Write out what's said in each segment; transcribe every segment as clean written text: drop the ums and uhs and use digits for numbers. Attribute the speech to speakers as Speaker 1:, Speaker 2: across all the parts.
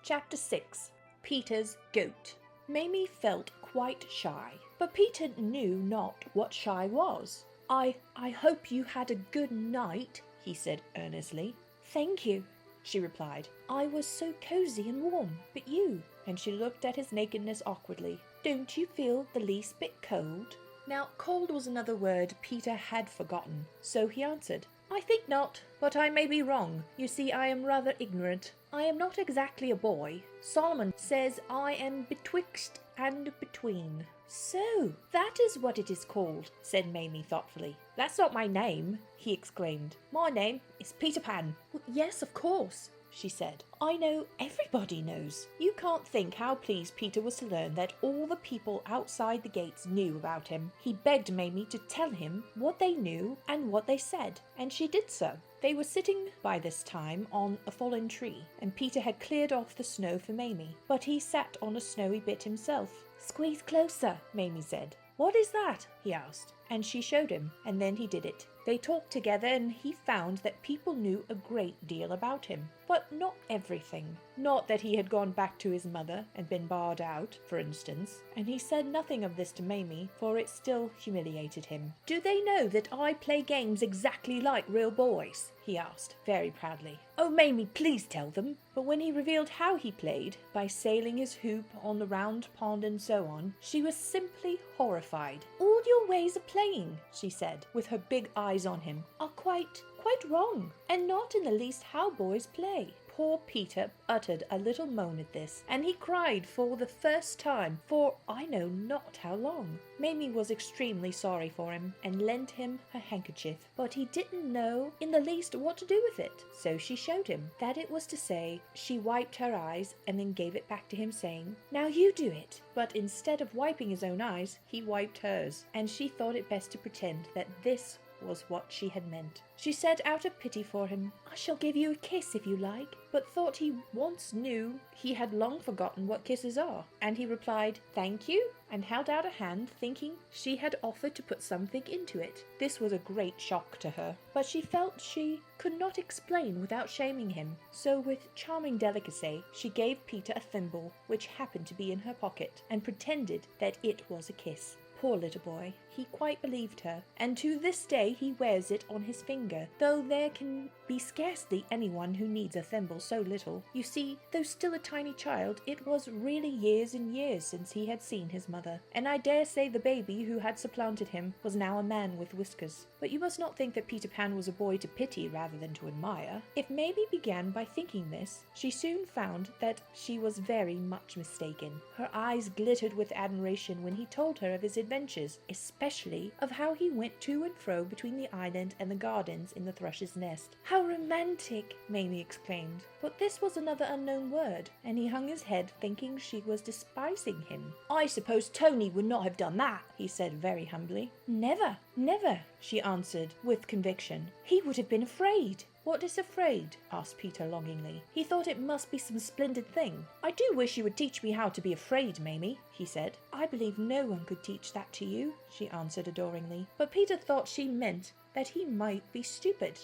Speaker 1: Chapter 6. Peter's Goat. Mamie felt quite shy, but Peter knew not what shy was. I hope you had a good night, he said earnestly. Thank you, she replied. I was so cozy and warm, but you? And she looked at his nakedness awkwardly. Don't you feel the least bit cold? Now, cold was another word Peter had forgotten, so he answered, I think not, but I may be wrong. You see, I am rather ignorant. I am not exactly a boy. Solomon says I am betwixt and between. So, that is what it is called, said Mamie thoughtfully. That's not my name, he exclaimed. My name is Peter Pan. Well, yes, of course, she said. I know everybody knows. You can't think how pleased Peter was to learn that all the people outside the gates knew about him. He begged Mamie to tell him what they knew and what they said, and she did so. They were sitting by this time on a fallen tree, and Peter had cleared off the snow for Mamie, but he sat on a snowy bit himself. Squeeze closer, Mamie said. What is that? He asked, and she showed him, and then he did it. They talked together, and he found that people knew a great deal about him, but not everything. Not that he had gone back to his mother and been barred out, for instance, and he said nothing of this to Mamie, for it still humiliated him. Do they know that I play games exactly like real boys? He asked, very proudly. Oh, Mamie, please tell them. But when he revealed how he played, by sailing his hoop on the round pond and so on, she was simply horrified. All your ways of playing, she said, with her big eyes on him, are quite wrong, and not in the least how boys play. Poor Peter uttered a little moan at this, and he cried for the first time for I know not how long. Mamie was extremely sorry for him, and lent him her handkerchief, but he didn't know in the least what to do with it. So she showed him. That it was to say, she wiped her eyes, and then gave it back to him, saying, Now you do it. But instead of wiping his own eyes, he wiped hers, and she thought it best to pretend that this was what she had meant. She said out of pity for him, I shall give you a kiss if you like, but thought he once knew he had long forgotten what kisses are, and he replied, Thank you, and held out a hand, thinking she had offered to put something into it. This was a great shock to her, but she felt she could not explain without shaming him, so with charming delicacy she gave Peter a thimble which happened to be in her pocket, and pretended that it was a kiss. Poor little boy, he quite believed her, and to this day he wears it on his finger, though there can be scarcely anyone who needs a thimble so little. You see, though still a tiny child, it was really years and years since he had seen his mother, and I dare say the baby who had supplanted him was now a man with whiskers. But you must not think that Peter Pan was a boy to pity rather than to admire. If Mamie began by thinking this, she soon found that she was very much mistaken. Her eyes glittered with admiration when he told her of his adventures, especially of how he went to and fro between the island and the gardens in the thrush's nest. How romantic! Mamie exclaimed. But this was another unknown word, and he hung his head, thinking she was despising him. I suppose Tony would not have done that, he said very humbly. Never, never, she answered with conviction. He would have been afraid. What is afraid? Asked Peter longingly. He thought it must be some splendid thing. I do wish you would teach me how to be afraid, Mamie, he said. I believe no one could teach that to you, she answered adoringly. But Peter thought she meant that he might be stupid.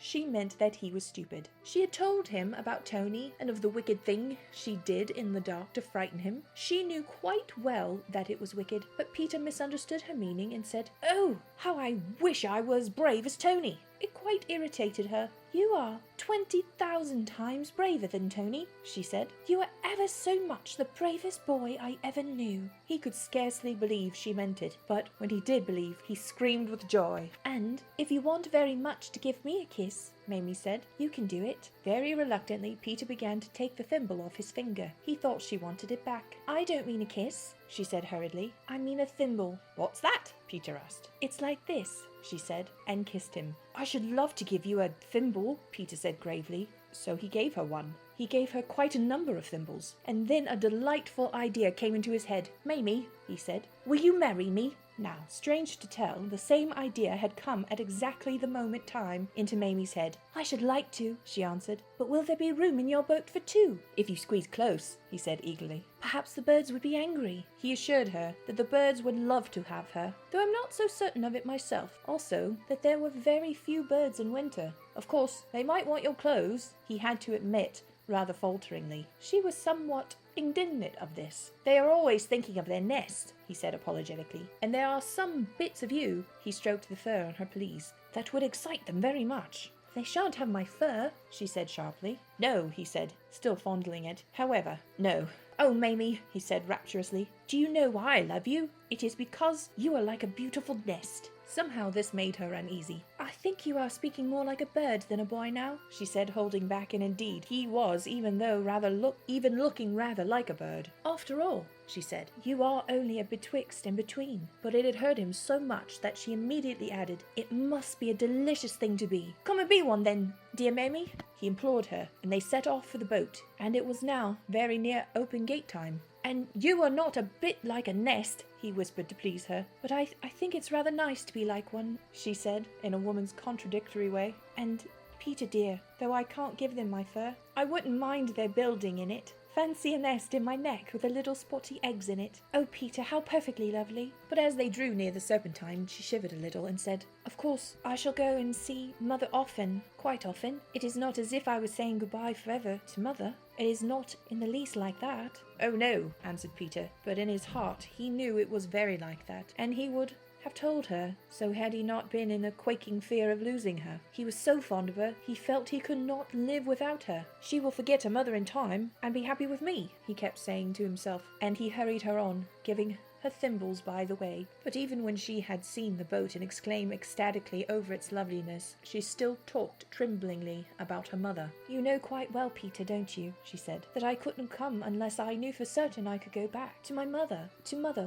Speaker 1: She meant that he was stupid. She had told him about Tony and of the wicked thing she did in the dark to frighten him. She knew quite well that it was wicked, but Peter misunderstood her meaning and said, Oh, how I wish I were as brave as Tony. It quite irritated her. You are 20,000 times braver than Tony, she said. You are ever so much the bravest boy I ever knew. He could scarcely believe she meant it, but when he did believe, he screamed with joy. And if you want very much to give me a kiss, Mamie said, you can do it. Very reluctantly, Peter began to take the thimble off his finger. He thought she wanted it back. I don't mean a kiss, she said hurriedly. I mean a thimble. What's that? Peter asked. It's like this, she said, and kissed him. I should love to give you a thimble, Peter said gravely. So he gave her one. He gave her quite a number of thimbles, and then a delightful idea came into his head. Mamie, he said, will you marry me? Now, strange to tell, the same idea had come at exactly the moment time into Mamie's head. I should like to, she answered, but will there be room in your boat for two? If you squeeze close, he said eagerly. Perhaps the birds would be angry. He assured her that the birds would love to have her, though I'm not so certain of it myself. Also, that there were very few birds in winter. Of course, they might want your clothes, he had to admit, rather falteringly. She was somewhat indignant of this. "They are always thinking of their nest," he said apologetically, "and there are some bits of you," he stroked the fur on her pelisse, "that would excite them very much." "They shan't have my fur," she said sharply. "No," he said, still fondling it. "However, no. Oh, Mamie," he said rapturously, "do you know why I love you? It is because you are like a beautiful nest." Somehow this made her uneasy. "I think you are speaking more like a bird than a boy now," she said, holding back, and indeed he was, even looking rather like a bird. "After all," she said, "you are only a betwixt and between." But it had hurt him so much that she immediately added, "It must be a delicious thing to be. Come and be one then, dear Mamie," he implored her, and they set off for the boat, and it was now very near open gate time. "And you are not a bit like a nest," he whispered to please her. "But I think it's rather nice to be like one," she said, in a woman's contradictory way. "And, Peter dear, though I can't give them my fur, I wouldn't mind their building in it. Fancy a nest in my neck with the little spotty eggs in it. Oh, Peter, how perfectly lovely." But as they drew near the Serpentine, she shivered a little and said, "Of course, I shall go and see Mother often, quite often. It is not as if I was saying goodbye forever to Mother. It is not in the least like that." "Oh, no," answered Peter, but in his heart he knew it was very like that, and he would have told her, so had he not been in a quaking fear of losing her. He was so fond of her, he felt he could not live without her. "She will forget her mother in time, and be happy with me," he kept saying to himself, and he hurried her on, giving her thimbles by the way. But even when she had seen the boat and exclaimed ecstatically over its loveliness, she still talked tremblingly about her mother. "You know quite well, Peter, don't you," she said, "that I couldn't come unless I knew for certain I could go back to my mother,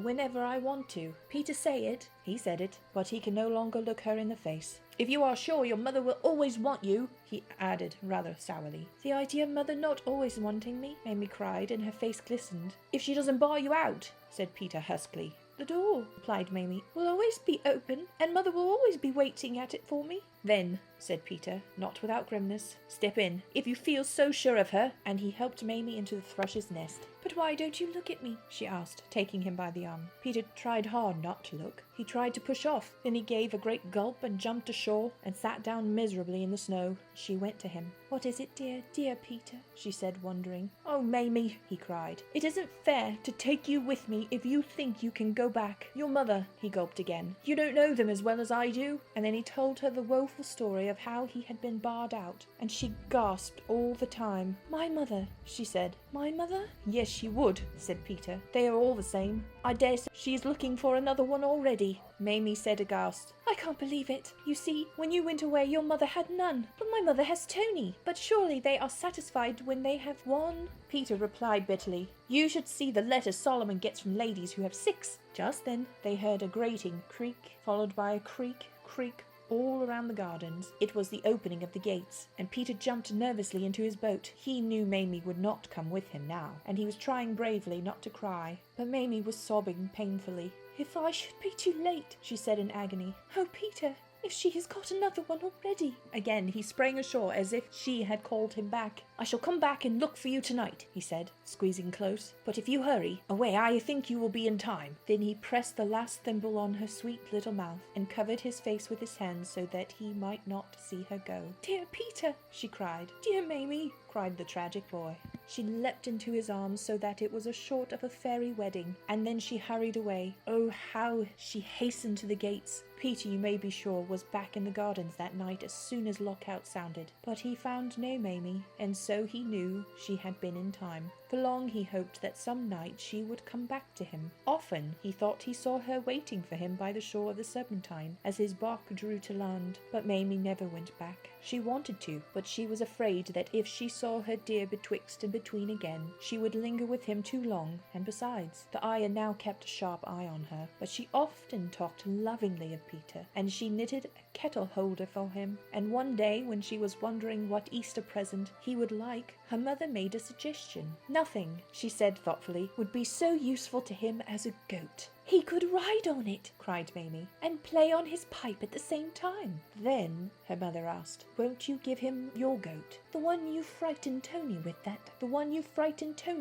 Speaker 1: whenever I want to. Peter, say it." He said it, but he could no longer look her in the face. "If you are sure your mother will always want you," he added rather sourly. "The idea of Mother not always wanting me," Mamie cried, and her face glistened. "If she doesn't bar you out," said Peter huskily. "The door," replied Mamie, "will always be open, and Mother will always be waiting at it for me." "Then," said Peter, not without grimness, "step in, if you feel so sure of her," and he helped Mamie into the thrush's nest. "But why don't you look at me?" she asked, taking him by the arm. Peter tried hard not to look. He tried to push off, then he gave a great gulp and jumped ashore and sat down miserably in the snow. She went to him. "What is it, dear, dear Peter?" she said, wondering. "Oh, Mamie," he cried, "it isn't fair to take you with me if you think you can go back. Your mother," he gulped again, "you don't know them as well as I do." And then he told her the woeful story of how he had been barred out, and she gasped all the time. "My mother," she said. "My mother?" "Yes, she would," said Peter. "They are all the same. I dare say she is looking for another one already." Mamie said aghast, "I can't believe it. You see, when you went away your mother had none. But my mother has Tony. But surely they are satisfied when they have one." Peter replied bitterly, "You should see the letters Solomon gets from ladies who have 6. Just then they heard a grating creak, followed by a creak, creak, all around the gardens. It was the opening of the gates, and Peter jumped nervously into his boat. He knew Mamie would not come with him now, and he was trying bravely not to cry. But Mamie was sobbing painfully. "If I should be too late," she said in agony. "Oh, Peter, if she has got another one already." Again he sprang ashore as if she had called him back. "I shall come back and look for you tonight," he said, squeezing close. "But if you hurry away, I think you will be in time." Then he pressed the last thimble on her sweet little mouth and covered his face with his hands so that he might not see her go. "Dear Peter," she cried. "Dear Mamie," cried the tragic boy. She leapt into his arms so that it was a sort of a fairy wedding, and then she hurried away. Oh, how she hastened to the gates! Peter, you may be sure, was back in the gardens that night as soon as lockout sounded, but he found no Mamie, and so he knew she had been in time. For long he hoped that some night she would come back to him. Often he thought he saw her waiting for him by the shore of the Serpentine as his bark drew to land, but Mamie never went back. She wanted to, but she was afraid that if she saw her dear betwixt and between again, she would linger with him too long, and besides, the Ayah now kept a sharp eye on her. But she often talked lovingly of Peter, and she knitted a kettle holder for him, and one day when she was wondering what Easter present he would like, her mother made a suggestion. "Nothing," she said thoughtfully, "would be so useful to him as a goat." "He could ride on it," cried Mamie, "and play on his pipe at the same time." "Then," her mother asked, "won't you give him your goat? The one you frightened Tony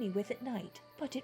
Speaker 1: with at night." But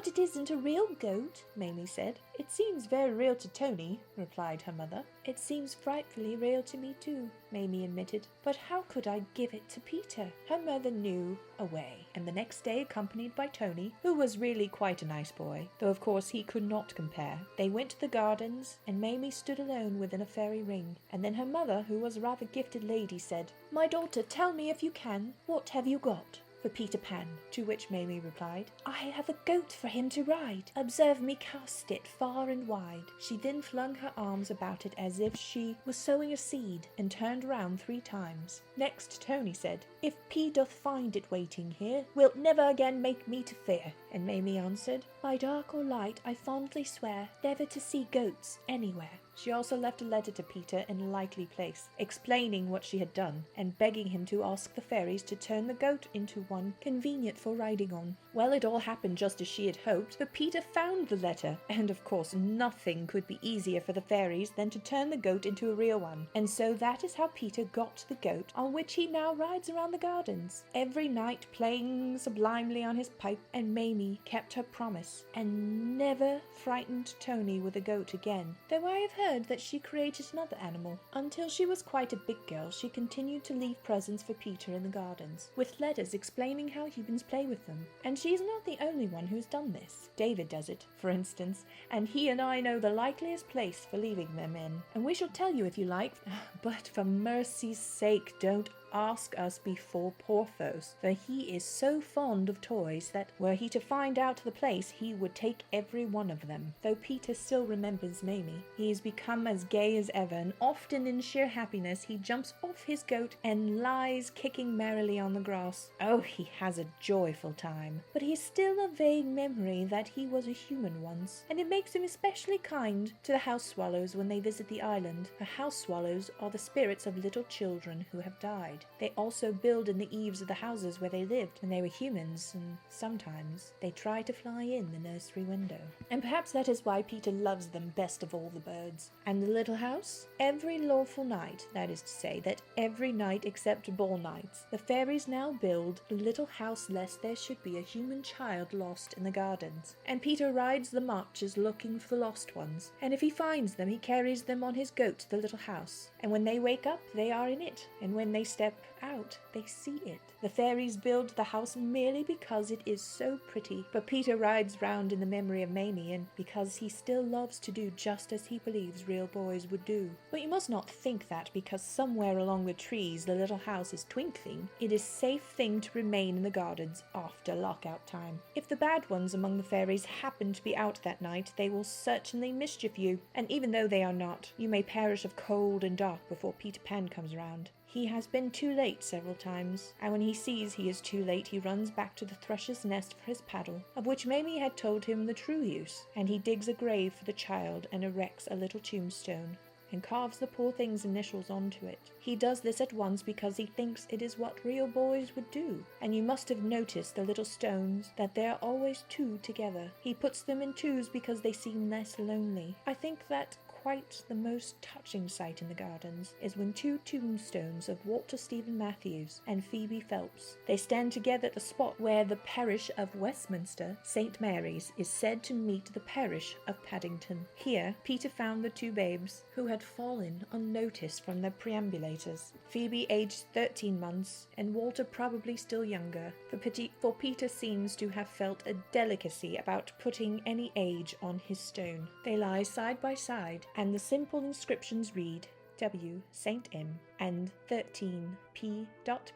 Speaker 1: it isn't a real goat," Mamie said. "It seems very real to Tony," replied her mother. It seems frightfully real to me too, Mamie admitted. But how could I give it to Peter? Her mother knew a way, and the next day, accompanied by Tony, who was really quite a nice boy, though of course he could not compare, they went to the gardens, and Mamie stood alone within a fairy ring. And then her mother, who was a rather gifted lady, said, "My daughter, tell me if you can, what have you got for Peter Pan?" To which Mamie replied, "I have a goat for him to ride. Observe me cast it far and wide." She then flung her arms about it as if she was sowing a seed, and turned round 3 times. Next Tony said, "If P doth find it waiting here, wilt never again make me to fear." And Mamie answered, "By dark or light I fondly swear never to see goats anywhere." She also left a letter to Peter in a likely place, explaining what she had done, and begging him to ask the fairies to turn the goat into one convenient for riding on. Well, it all happened just as she had hoped, for Peter found the letter, and of course nothing could be easier for the fairies than to turn the goat into a real one. And so that is how Peter got the goat, on which he now rides around the gardens, every night playing sublimely on his pipe. And Mamie kept her promise, and never frightened Tony with a goat again, though I have heard that she created another animal. Until she was quite a big girl, she continued to leave presents for Peter in the gardens, with letters explaining how humans play with them. And she is not the only one who's done this. David does it, for instance, and he and I know the likeliest place for leaving them in. And we shall tell you if you like, but for mercy's sake, don't ask us before Porthos, for he is so fond of toys that were he to find out the place, he would take every one of them. Though Peter still remembers Mamie, he has become as gay as ever, and often in sheer happiness he jumps off his goat and lies kicking merrily on the grass. Oh, he has a joyful time. But he has still a vague memory that he was a human once, and it makes him especially kind to the house swallows when they visit the island. For house swallows are the spirits of little children who have died. They also build in the eaves of the houses where they lived when they were humans, and sometimes they try to fly in the nursery window. And perhaps that is why Peter loves them best of all the birds. And the little house? Every lawful night, that is to say, that every night except ball nights, the fairies now build the little house lest there should be a human child lost in the gardens. And Peter rides the marches looking for the lost ones, and if he finds them, he carries them on his goat to the little house. And when they wake up, they are in it, and when they step out, they see it. The fairies build the house merely because it is so pretty, but Peter rides round in the memory of Mamie, and because he still loves to do just as he believes real boys would do. But you must not think that because somewhere along the trees the little house is twinkling, it is a safe thing to remain in the gardens after lockout time. If the bad ones among the fairies happen to be out that night, they will certainly mischief you, and even though they are not, you may perish of cold and dark before Peter Pan comes round. He has been too late several times, and when he sees he is too late, he runs back to the thrush's nest for his paddle, of which Mamie had told him the true use, and he digs a grave for the child and erects a little tombstone, and carves the poor thing's initials onto it. He does this at once because he thinks it is what real boys would do, and you must have noticed the little stones, that they are always 2 together. He puts them in 2s because they seem less lonely. I think that quite the most touching sight in the gardens is when 2 tombstones of Walter Stephen Matthews and Phoebe Phelps. They stand together at the spot where the parish of Westminster, St. Mary's, is said to meet the parish of Paddington. Here, Peter found the 2 babes who had fallen unnoticed from their perambulators. Phoebe aged 13 months, and Walter probably still younger, for Peter seems to have felt a delicacy about putting any age on his stone. They lie side by side, and the simple inscriptions read W. St. M. and 13 P.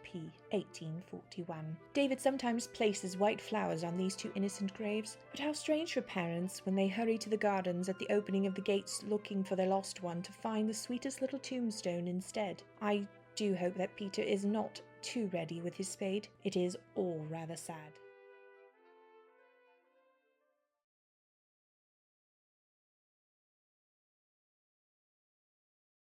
Speaker 1: P. 1841. David sometimes places white flowers on these 2 innocent graves, but how strange for parents when they hurry to the gardens at the opening of the gates looking for their lost one to find the sweetest little tombstone instead. I do hope that Peter is not too ready with his spade. It is all rather sad.